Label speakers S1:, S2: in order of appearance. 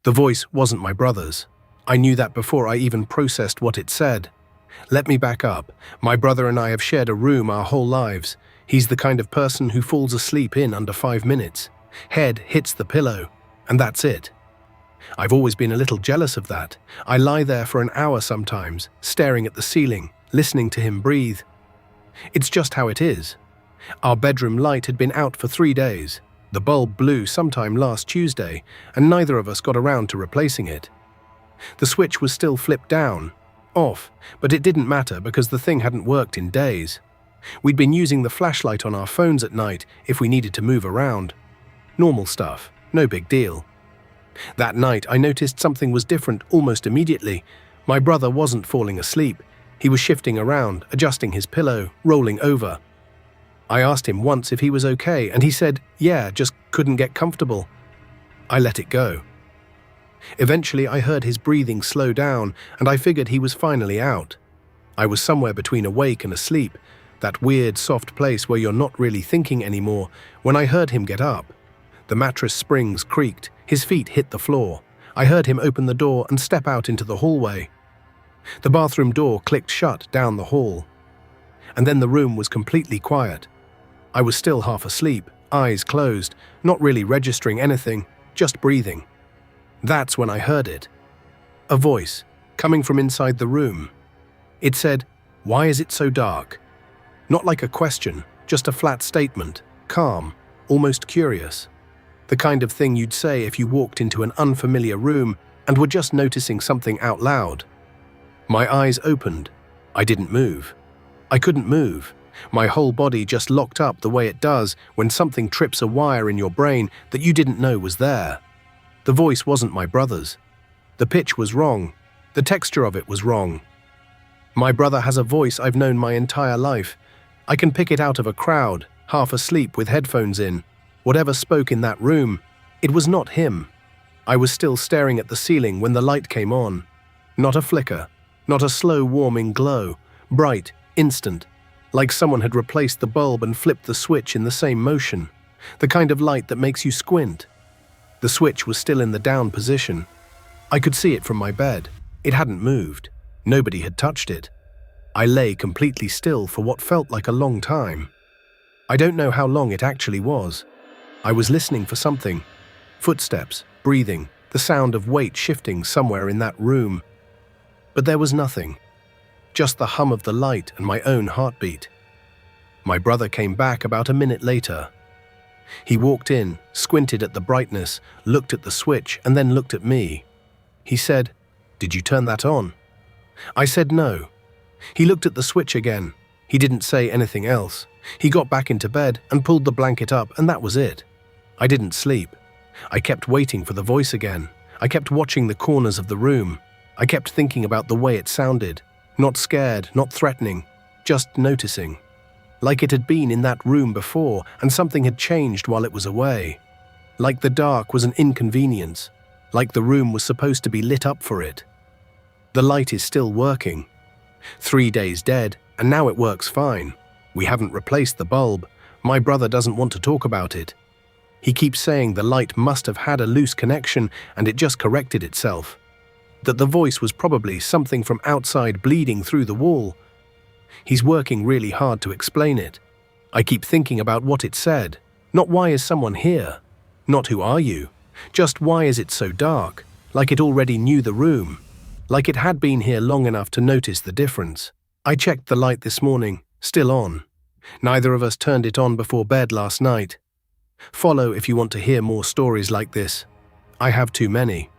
S1: The voice wasn't my brother's. I knew that before I even processed what it said. Let me back up. My brother and I have shared a room our whole lives. He's the kind of person who falls asleep in under 5 minutes. Head hits the pillow, and that's it. I've always been a little jealous of that. I lie there for an hour sometimes, staring at the ceiling, listening to him breathe. It's just how it is. Our bedroom light had been out for 3 days. The bulb blew sometime last Tuesday, and neither of us got around to replacing it. The switch was still flipped down, off, but it didn't matter because the thing hadn't worked in days. We'd been using the flashlight on our phones at night if we needed to move around. Normal stuff, no big deal. That night I noticed something was different almost immediately. My brother wasn't falling asleep. He was shifting around, adjusting his pillow, rolling over. I asked him once if he was okay, and he said, yeah, just couldn't get comfortable. I let it go. Eventually I heard his breathing slow down, and I figured he was finally out. I was somewhere between awake and asleep, that weird soft place where you're not really thinking anymore, when I heard him get up. The mattress springs creaked, his feet hit the floor. I heard him open the door and step out into the hallway. The bathroom door clicked shut down the hall. And then the room was completely quiet. I was still half asleep, eyes closed, not really registering anything, just breathing. That's when I heard it. A voice, coming from inside the room. It said, "Why is it so dark?" Not like a question, just a flat statement, calm, almost curious. The kind of thing you'd say if you walked into an unfamiliar room and were just noticing something out loud. My eyes opened. I didn't move. I couldn't move. My whole body just locked up the way it does when something trips a wire in your brain that you didn't know was there. The voice wasn't my brother's. The pitch was wrong. The texture of it was wrong. My brother has a voice I've known my entire life. I can pick it out of a crowd, half asleep with headphones in. Whatever spoke in that room, it was not him. I was still staring at the ceiling when the light came on. Not a flicker, not a slow warming glow, bright, instant, like someone had replaced the bulb and flipped the switch in the same motion, the kind of light that makes you squint. The switch was still in the down position. I could see it from my bed. It hadn't moved. Nobody had touched it. I lay completely still for what felt like a long time. I don't know how long it actually was. I was listening for something. Footsteps, breathing, the sound of weight shifting somewhere in that room. But there was nothing. Just the hum of the light and my own heartbeat. My brother came back about a minute later. He walked in, squinted at the brightness, looked at the switch, and then looked at me. He said, "Did you turn that on?" I said no. He looked at the switch again. He didn't say anything else. He got back into bed and pulled the blanket up, and that was it. I didn't sleep. I kept waiting for the voice again. I kept watching the corners of the room. I kept thinking about the way it sounded. Not scared, not threatening, just noticing. Like it had been in that room before and something had changed while it was away. Like the dark was an inconvenience. Like the room was supposed to be lit up for it. The light is still working. 3 days dead, and now it works fine. We haven't replaced the bulb. My brother doesn't want to talk about it. He keeps saying the light must have had a loose connection and it just corrected itself. That the voice was probably something from outside bleeding through the wall. He's working really hard to explain it. I keep thinking about what it said. Not why is someone here? Not who are you? Just why is it so dark? Like it already knew the room. Like it had been here long enough to notice the difference. I checked the light this morning, still on. Neither of us turned it on before bed last night. Follow if you want to hear more stories like this. I have too many.